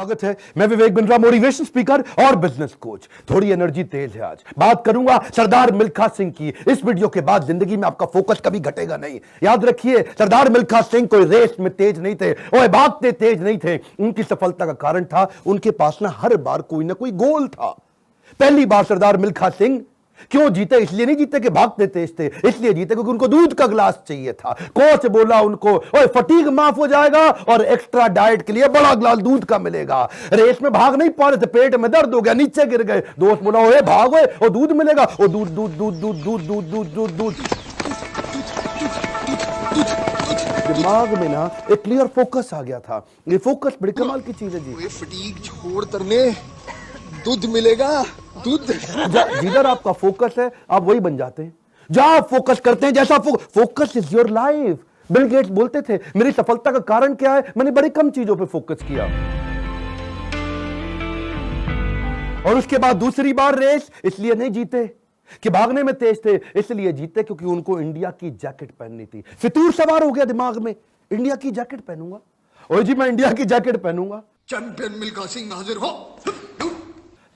स्वागत है। मैं विवेक बिंद्रा, मोटिवेशन स्पीकर और बिजनेस कोच। थोड़ी एनर्जी तेज है आज। बात करूंगा सरदार मिल्खा सिंह की। इस वीडियो के बाद जिंदगी में आपका फोकस कभी घटेगा नहीं। याद रखिए, सरदार मिल्खा सिंह कोई रेस में तेज नहीं थे, वो भागते तेज नहीं थे। उनकी सफलता का कारण था उनके पास ना हर बार कोई ना कोई गोल था। पहली बार सरदार मिल्खा सिंह क्यों जीते? इसलिए नहीं जीते कि भागते तेज थे, इसलिए जीते क्योंकि उनको दूध का गिलास चाहिए था। कोच बोला उनको, ओए फटीग माफ हो जाएगा और एक्स्ट्रा डाइट के लिए बड़ा गिलास दूध का मिलेगा। रेस में भाग नहीं पा रहे थे, पेट में दर्द हो गया, नीचे गिर गए। दोस्त बोला, ओए भागो और दूध मिलेगा। और दूध दूध दूध दूध दूध दूध दूध दूध दूध दिमाग में ना एक क्लियर फोकस आ गया था। ये फोकस बड़ी कमाल की चीज है जी। फटीग छोड़ तरने दूध मिलेगा, दूध। जिधर आपका फोकस है आप वही बन जाते हैं। जहां आप फोकस करते हैं, जैसा focus is your life. Bill Gates बोलते थे, मेरी सफलता का कारण क्या है? मैंने बड़ी कम चीजों पे फोकस किया। और उसके बाद दूसरी बार रेस इसलिए नहीं जीते कि भागने में तेज थे, इसलिए जीते क्योंकि उनको इंडिया की जैकेट पहननी थी। फितूर सवार हो गया दिमाग में, इंडिया की जैकेट पहनूंगा। और जी मैं इंडिया की जैकेट पहनूंगा। चैंपियन मिल्खा सिंह हाजिर हो।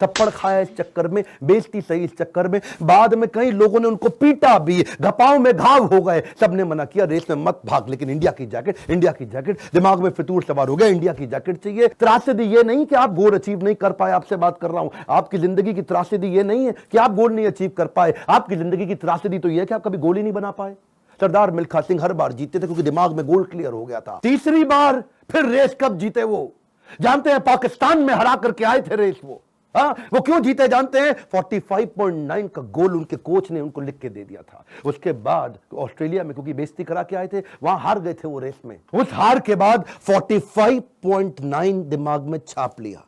थप्पड़ खाया इस चक्कर में, बेइज्जती सही इस चक्कर में। बाद में कई लोगों ने उनको पीटा भी, घपाव में घाव हो गए। सबने मना किया, रेस में मत भाग, लेकिन इंडिया की जैकेट, इंडिया की जैकेट। दिमाग में फितूर सवार हो गया, इंडिया की जैकेट चाहिए। त्रासदी ये नहीं कि आप गोल अचीव नहीं कर पाए, आपसे बात कर रहा हूं। आपकी जिंदगी की त्रासदी ये नहीं है कि आप गोल नहीं अचीव कर पाए। आपकी जिंदगी की त्रासदी तो यह है कि आप कभी गोल ही नहीं बना पाए। सरदार मिल्खा सिंह हर बार जीते थे क्योंकि दिमाग में गोल क्लियर हो गया था। तीसरी बार फिर रेस कब जीते वो जानते हैं? पाकिस्तान में हरा करके आए थे रेस वो। वो क्यों जीते जानते हैं? 45.9 का गोल उनके कोच ने उनको लिख के दे दिया था। उसके बाद ऑस्ट्रेलिया में क्योंकि बेइज्जती करा के आए थे, वहां हार गए थे वो रेस में। उस हार के बाद 45.9 दिमाग में छाप लिया।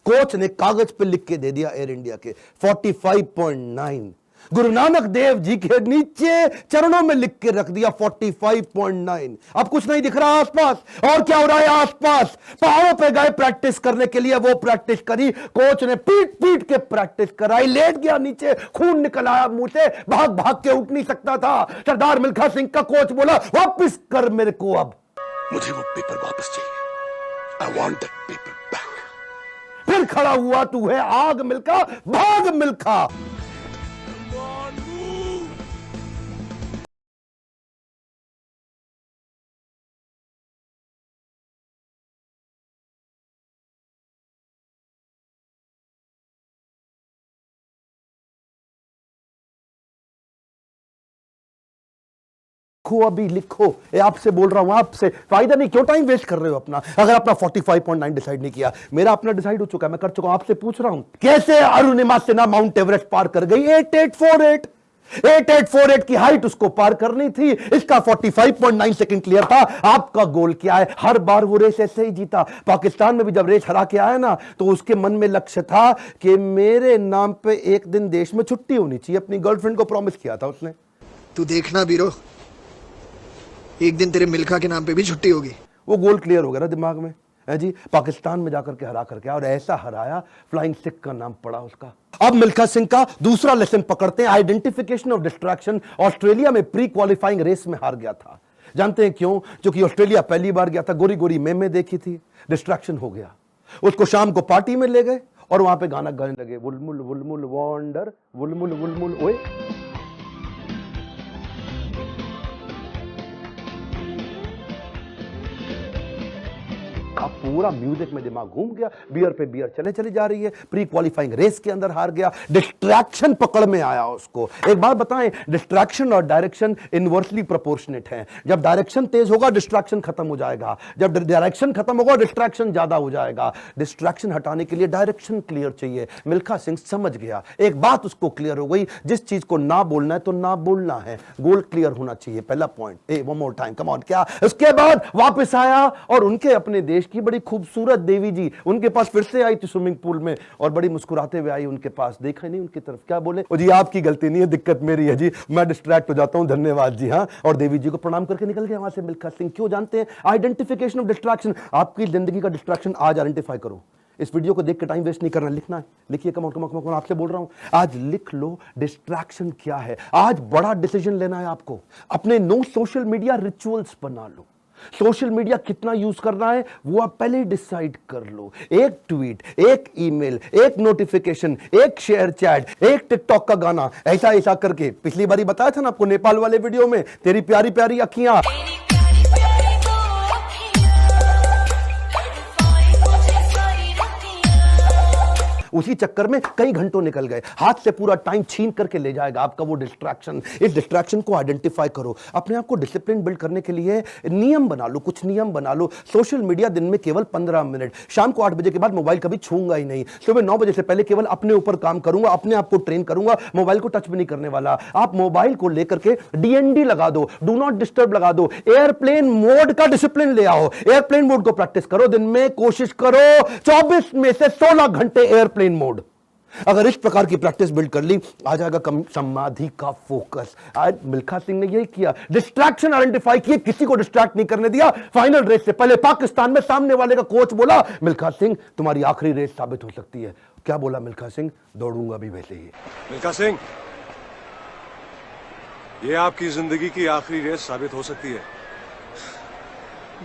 कोच ने कागज पे लिख के दे दिया एयर इंडिया के 45.9। गुरु नानक देव जी के नीचे चरणों में लिख के रख दिया 45.9। अब कुछ नहीं दिख रहा आसपास। और क्या हो रहा है आसपास? पहाड़ों पे गए प्रैक्टिस करने के लिए, वो प्रैक्टिस करी। कोच ने पीट पीट के प्रैक्टिस कराई। लेट गया नीचे, खून निकल आया मुंह से, भाग भाग के उठ नहीं सकता था। सरदार मिल्खा सिंह का कोच बोला, वापस कर मेरे को, अब मुझे वो पेपर वापस चाहिए। I want that paper back। फिर खड़ा हुआ, तू है आग मिल्खा, भाग मिल्खा। अभी लिखो, आपसे बोल रहा हूं, आपसे फायदा नहीं। क्यों टाइम वेस्ट कर रहे हो अपना? अगर अपना 45.9 डिसाइड नहीं किया, मेरा अपना डिसाइड हो चुका है, मैं कर चुका हूं। आपसे पूछ रहा हूं, कैसे अरुणिमा सिन्हा माउंट एवरेस्ट पार कर गई? 8848 की हाइट उसको पार करनी थी। इसका 45.9 सेकंड क्लियर था। आपका गोल क्या है? हर बार वो रेस ऐसे ही जीता। पाकिस्तान में भी जब रेस हरा के आया ना, तो उसके मन में लक्ष्य था कि मेरे नाम पे एक दिन देश में छुट्टी होनी चाहिए। अपनी गर्लफ्रेंड को प्रॉमिस किया था उसने। तू देखना बीरो, एक दिन तेरे मिल्खा के नाम पे भी छुट्टी होगी। वो गोल क्लियर हो गया ना दिमाग में, है जी। पाकिस्तान में जाकर के हरा करके और ऐसा हराया, फ्लाइंग सिख का नाम पड़ा उसका। अब मिल्खा सिंह का दूसरा लेसन पकड़ते हैं, आइडेंटिफिकेशन ऑफ डिस्ट्रैक्शन। ऑस्ट्रेलिया में प्री क्वालिफाइंग रेस में हार गया था। जानते हैं क्यों? क्योंकि ऑस्ट्रेलिया पहली बार गया था, गोरी गोरी मेमे देखी थी, डिस्ट्रैक्शन हो गया। उसको शाम को पार्टी में ले गए और वहां पे गाना गाने लगे, वुलमुल वुलमुल वॉन्डर, वुलमुल वुलमुल ओए। पूरा म्यूजिक में दिमाग घूम गया, बियर पे बियर चले चली जा रही है। प्री क्वालिफाइंग रेस के अंदर हार गया, डिस्ट्रैक्शन पकड़ में आया उसको। एक बात बताएं, डिस्ट्रैक्शन और डायरेक्शन इनवर्सली प्रोपोर्शनेट है। जब डायरेक्शन तेज होगा, डिस्ट्रैक्शन खत्म हो जाएगा। जब डायरेक्शन खत्म होगा, डिस्ट्रैक्शन ज्यादा हो जाएगा। डिस्ट्रैक्शन हटाने के लिए डायरेक्शन क्लियर चाहिए। मिल्खा सिंह समझ गया, एक बात उसको क्लियर हो गई, जिस चीज को ना बोलना है तो ना बोलना है। गोल क्लियर होना चाहिए, पहला point. One more time, come on. क्या उसके बाद वापस आया और उनके अपने देश की बड़ी खूबसूरत देवी जी उनके पास फिर से आई थी स्विमिंग पूल में, और बड़ी मुस्कुराते हुए आई उनके पास। देखा नहीं उनकी तरफ, क्या बोले? ओ जी आपकी गलती नहीं है, दिक्कत मेरी है जी, मैं डिस्ट्रैक्ट हो जाता हूं, धन्यवाद जी। हाँ, और देवी जी को प्रणाम करके निकल गया वहां से मिल्खा सिंह। क्यों जानते हैं? Identification of distraction. आपकी जिंदगी का डिस्ट्रैक्शन आज आइडेंटिफाई करो। इस वीडियो को देख के टाइम वेस्ट नहीं करना, लिखना है, लिखिए। कम ऑन आपसे बोल रहा हूं, आज लिख लो डिस्ट्रैक्शन क्या है। आज बड़ा डिसीजन लेना है आपको। अपने नो सोशल मीडिया रिचुअल्स बना लो। सोशल मीडिया कितना यूज करना है वो आप पहले ही डिसाइड कर लो। एक ट्वीट, एक ईमेल, एक नोटिफिकेशन, एक शेयर चैट, एक टिकटॉक का गाना, ऐसा ऐसा करके। पिछली बार बताया था ना आपको नेपाल वाले वीडियो में, तेरी प्यारी प्यारी अखियां, उसी चक्कर में कई घंटों निकल गए, हाथ से पूरा टाइम छीन करके ले जाएगा आपका वो डिस्ट्रैक्शन। इस डिस्ट्रैक्शन को आइडेंटिफाई करो, अपने आप को डिसिप्लिन बिल्ड करने के लिए नियम बना लो, कुछ नियम बना लो। सोशल मीडिया दिन में केवल 15 मिनट, शाम को 8 बजे के बाद मोबाइल कभी छूंगा ही नहीं, सुबह 9 बजे से पहले केवल अपने ऊपर काम करूंगा, अपने आप को ट्रेन करूंगा, मोबाइल को टच भी नहीं करने वाला। आप मोबाइल को लेकर के डीएनडी लगा दो, डू नॉट डिस्टर्ब लगा दो, एयरप्लेन मोड का डिसिप्लिन ले आओ, एयरप्लेन मोड को प्रैक्टिस करो। दिन में कोशिश करो 24 में से 16 घंटे एयरप्लेन मोड। अगर इस प्रकार की प्रैक्टिस बिल्ड कर ली, आ जाएगा समाधि का फोकस। आज मिल्खा सिंह ने यही किया, डिस्ट्रैक्शन आइडेंटिफाई किए, किसी को डिस्ट्रैक्ट नहीं करने दिया। फाइनल रेस से पहले पाकिस्तान में सामने वाले का कोच बोला, मिल्खा सिंह तुम्हारी आखिरी रेस साबित हो सकती है। क्या बोला मिल्खा सिंह? दौड़ूंगा भी वैसे ही। मिल्खा सिंह, ये आपकी जिंदगी की आखिरी रेस साबित हो सकती है।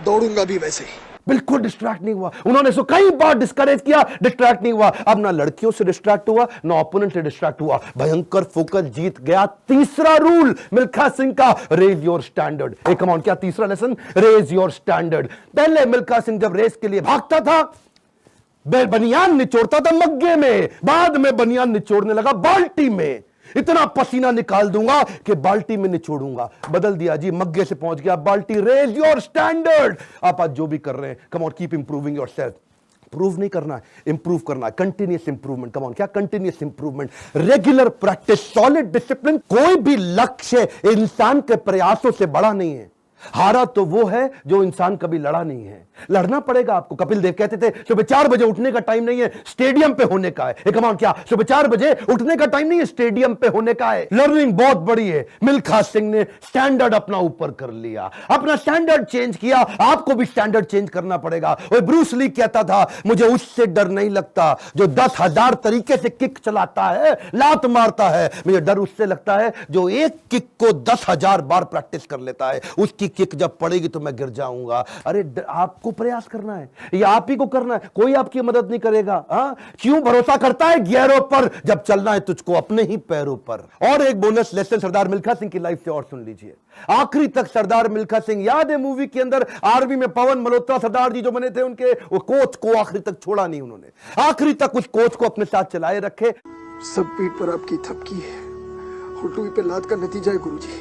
दौड़ूंगा भी वैसे ही। बिल्कुल डिस्ट्रैक्ट नहीं हुआ। उन्होंने इसको कई बार डिस्करेज किया, डिस्ट्रैक्ट नहीं हुआ। अब ना लड़कियों से डिस्ट्रैक्ट हुआ, ना ओपोनेंट से डिस्ट्रैक्ट हुआ। भयंकर फोकस, जीत गया। तीसरा रूल मिल्खा सिंह का, रेज योर स्टैंडर्ड। एक कम ऑन, क्या तीसरा लेसन? Raise your standard. पहले मिल्खा सिंह जब रेस के लिए भागता था, बनियान निचोड़ता था मग्गे में, बाद में बनियान निचोड़ने लगा बाल्टी में। इतना पसीना निकाल दूंगा कि बाल्टी में निचोड़ूंगा। बदल दिया जी, मग्गे से पहुंच गया बाल्टी। Raise your standard. आप आज जो भी कर रहे हैं, come on, keep improving yourself. Prove नहीं करना है, इंप्रूव करना है। Continuous improvement. कम ऑन, क्या continuous improvement? Regular practice, solid discipline. कोई भी लक्ष्य इंसान के प्रयासों से बड़ा नहीं है। हारा तो वो है जो इंसान कभी लड़ा नहीं है। लड़ना पड़ेगा आपको। कपिल देव कहते थे सुबह 4 बजे उठने का टाइम नहीं है, स्टेडियम पे होने का है। कमान, क्या सुबह 4 बजे उठने का टाइम नहीं है, स्टेडियम पे होने का है। लर्निंग बहुत बड़ी है। मिल्खा सिंह ने स्टैंडर्ड अपना ऊपर कर लिया, अपना स्टैंडर्ड चेंज किया। आपको भी स्टैंडर्ड चेंज करना पड़ेगा। और ब्रूस ली कहता था, मुझे उससे डर नहीं लगता जो 10,000 तरीके से किक चलाता है, लात मारता है। मुझे डर उससे लगता है जो एक किक को 10,000 बार प्रैक्टिस कर लेता है। उसकी किक जब पड़ेगी तो मैं गिर जाऊंगा। अरे आपको प्रयास करना है, ये आप ही को करना है, कोई आपकी मदद नहीं करेगा। क्यों भरोसा करता है गियरों पर, जब चलना है तुझको अपने ही पैरों पर। और एक बोनस लेसन सरदार मिल्खा सिंह की लाइफ से और सुन लीजिए। आखिरी तक सरदार मिल्खा सिंह, याद है मूवी के अंदर आर्मी में पवन मल्होत्रा सरदार जी जो बने थे, उनके वो कोच को आखिरी तक छोड़ा नहीं उन्होंने। आखिरी तक उस कोच को अपने साथ चलाए रखे। सब पीठ पर आपकी थपकी है, हुटुई पे लात का नतीजा है गुरुजी।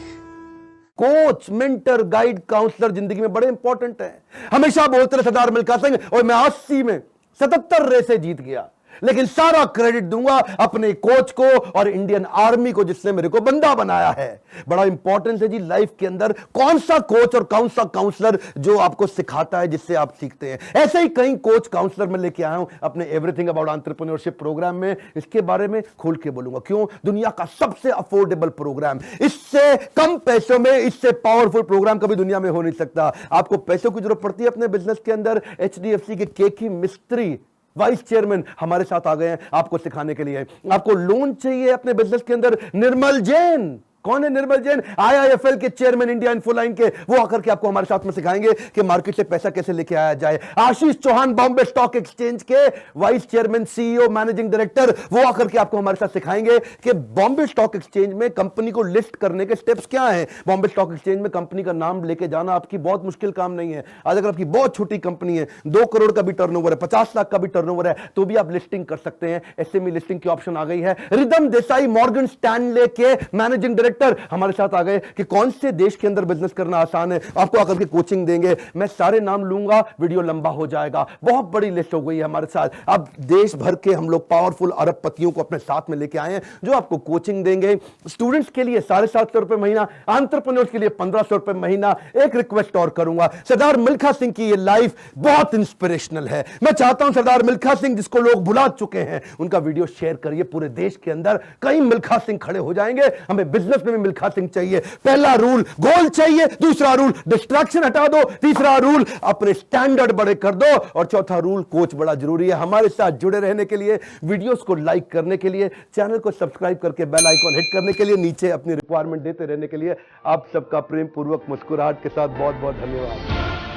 कोच, मेंटर, गाइड, काउंसलर जिंदगी में बड़े इंपॉर्टेंट है। हमेशा बोलते रहे सरदार मिल्खा सिंह, और मैं 80 में 77 रेसे जीत गया, लेकिन सारा क्रेडिट दूंगा अपने कोच को और इंडियन आर्मी को जिसने मेरे को बंदा बनाया है। बड़ा इंपॉर्टेंट है जी लाइफ के अंदर कौन सा कोच और कौन सा काउंसलर जो आपको सिखाता है, जिससे आप सीखते हैं। ऐसे ही कई कोच काउंसलर मैं लेके आया हूं अपने एवरीथिंग अबाउट एंटरप्रेन्योरशिप प्रोग्राम में। इसके बारे में खोल के बोलूंगा। क्यों? दुनिया का सबसे अफोर्डेबल प्रोग्राम, इससे कम पैसों में इससे पावरफुल प्रोग्राम कभी दुनिया में हो नहीं सकता। आपको पैसों की जरूरत पड़ती है अपने बिजनेस के अंदर, HDFC के केकी मिस्त्री वाइस चेयरमैन हमारे साथ आ गए हैं आपको सिखाने के लिए। आपको लोन चाहिए अपने बिजनेस के अंदर, निर्मल जैन। कौन है निर्मल जैन? IIFL के चेयरमैन, इंडिया इन्फोलाइन के। वो आकर के आपको हमारे साथ में सिखाएंगे कि मार्केट से पैसा कैसे लेके आया जाए। आशीष चौहान, बॉम्बे स्टॉक एक्सचेंज के vice chairman, CEO, managing director, वो आकर के आपको हमारे साथ सिखाएंगे कि बॉम्बे स्टॉक एक्सचेंज में कंपनी को लिस्ट करने के स्टेप्स क्या हैं। बॉम्बे स्टॉक एक्सचेंज में कंपनी का नाम लेके जाना आपकी बहुत मुश्किल काम नहीं है। आज अगर आपकी बहुत छोटी कंपनी है, 2 करोड़ का भी टर्नओवर है, 50 लाख का भी टर्नओवर है, तो भी आप लिस्टिंग कर सकते हैं। SME लिस्टिंग की ऑप्शन आ गई है। रिदम देसाई, मॉर्गन स्टैनले के मैनेजिंग डायरेक्टर हमारे साथ आ गए कि कौन से देश के अंदर बिजनेस करना आसान है, आपको आकर के कोचिंग देंगे। मैं सारे नाम लूंगा, वीडियो लंबा हो जाएगा। बहुत बड़ी लिस्ट हो गई है हमारे साथ। अब देश भर के हम लोग पावरफुल अरबपतियों को अपने साथ में लेके आए हैं जो आपको कोचिंग देंगे। स्टूडेंट्स के लिए 750 रुपए महीना, एंटरप्रेन्योर्स के लिए 1500 रुपए महीना। एक रिक्वेस्ट और करूंगा, सरदार मिल्खा सिंह की ये लाइफ बहुत इंस्पिरेशनल है। मैं चाहता हूं सरदार मिल्खा सिंह जिसको लोग भुला चुके हैं, उनका वीडियो शेयर करिए। पूरे देश के अंदर कई मिल्खा सिंह खड़े हो जाएंगे। हमें बिजनेस में भी मिल्खा सिंह चाहिए। पहला रूल गोल चाहिए, दूसरा रूल डिस्ट्रैक्शन हटा दो, तीसरा रूल अपने स्टैंडर्ड बड़े कर दो, और चौथा रूल कोच बड़ा जरूरी है। हमारे साथ जुड़े रहने के लिए, वीडियोस को लाइक करने के लिए, चैनल को सब्सक्राइब करके बेल आइकॉन हिट करने के लिए, नीचे अपनी रिक्वायरमेंट देते रहने के लिए आप सबका प्रेम पूर्वक मुस्कुराहट के साथ बहुत बहुत धन्यवाद।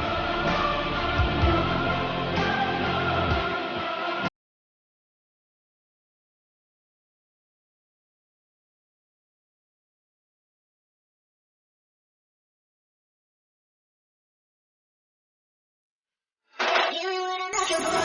Yeah.